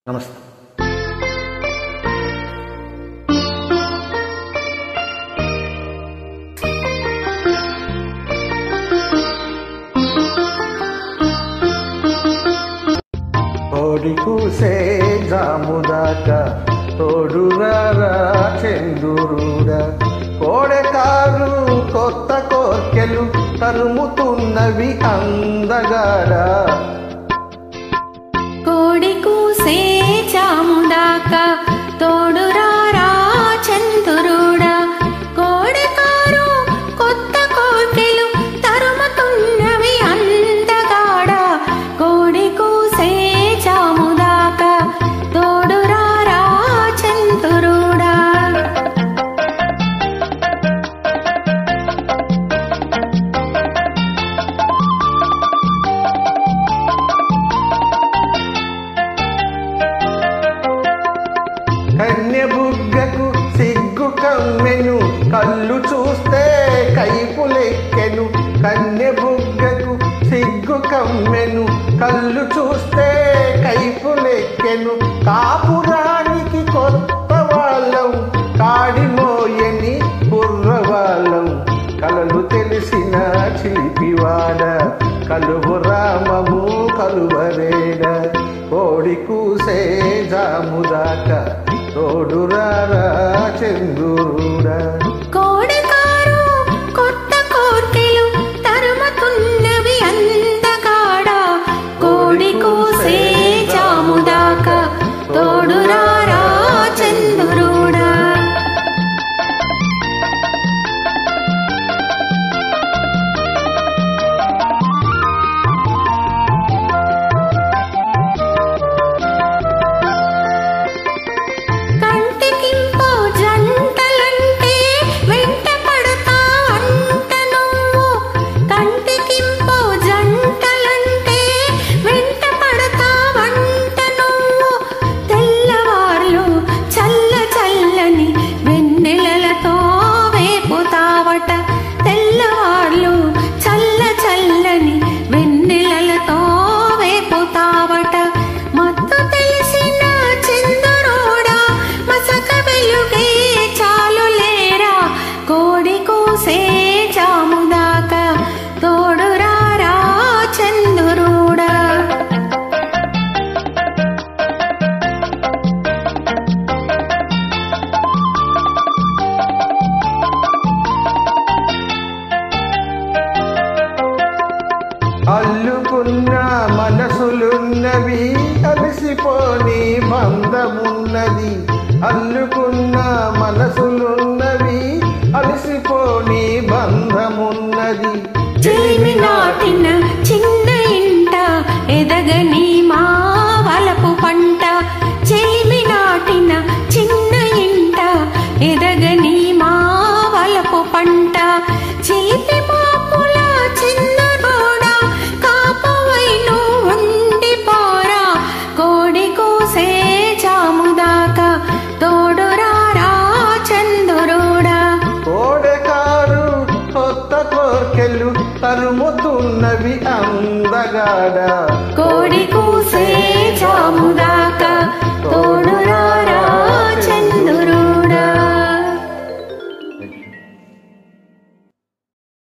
నమస్తే. కోడి కూసే జాముదాకా తోడురారా చందురుడా, కోడెకారు కొత్త కోర్కెలు తరుముతున్నవి అందగాడా. కోడి కూసే జాముదాకా తోడురారా చందురుడా, కోడెకారు కొత్త కోర్కెలు తరుముతున్నవి అందగాడా. కోడి కూసే జాముదాకా తోడురారా చందురుడా. కన్య బుగ్గకు సిగ్గు కమ్మెను, కళ్ళు చూస్తే కైపులెక్కెను. కన్య బుగ్గకు సిగ్గు కమ్మెను, కళ్ళు చూస్తే కైపులెక్కెను. కాపురానికి కొత్త వాళ్ళం, కాడిమోయని కుర్రవాళ్ళం. కలలు తెలిసిన చిలిపివాడ, కలువు రామము కలువరేడ. కోడి కూసే జాముదాకా తోడురారా చందురుడా. కోడెకారు కొత్త కోర్కెలు తరుముతున్నవి అందగాడా. కోడి కూసే జాముదాకా తోడురారా చందురుడా. కంటికింపో జంటలంటే వెంట పడతా అంట నువ్వు. కంటికింపో జంటలంటే వెంట పడతా అంట నువ్వు. తెల్లవార్లు చల్ల చల్లని వెన్నెలలతో వేపుతావట. తెల్లవార్లు చల్ల చల్లని వెన్నెలలతో వేపుతావట. మత్తు తెలిసిన చంద్రుడా, మసక వెలుగే చాలు లేరా. కోడి కూసే జాముదాకా తోడురారా చంద్రుడా. అల్లుకున్న మనసులున్నవి, అలసిపోని బంధమున్నది. అల్లుకున్న మనసులున్నవి, అలసిపోని బంధమున్నది. చెలిమి నాటిన చిన్న ఇంట ఎదగని మా వలపు పంట. చెలిమి నాటిన చిన్న ఇంట ఎదగని మా వలపు పంట. చిలిపి పాపుల చిన్నరోడా, కాపవైను ఉండిపోరా. కోడి కూసే జాముదాకా తోడురారా చందురుడా. కోడెకారు కొత్త కోర్కెలు తరుముతున్నవి అందగాడా. కోడి కూసే జాముదాకా తోడురారా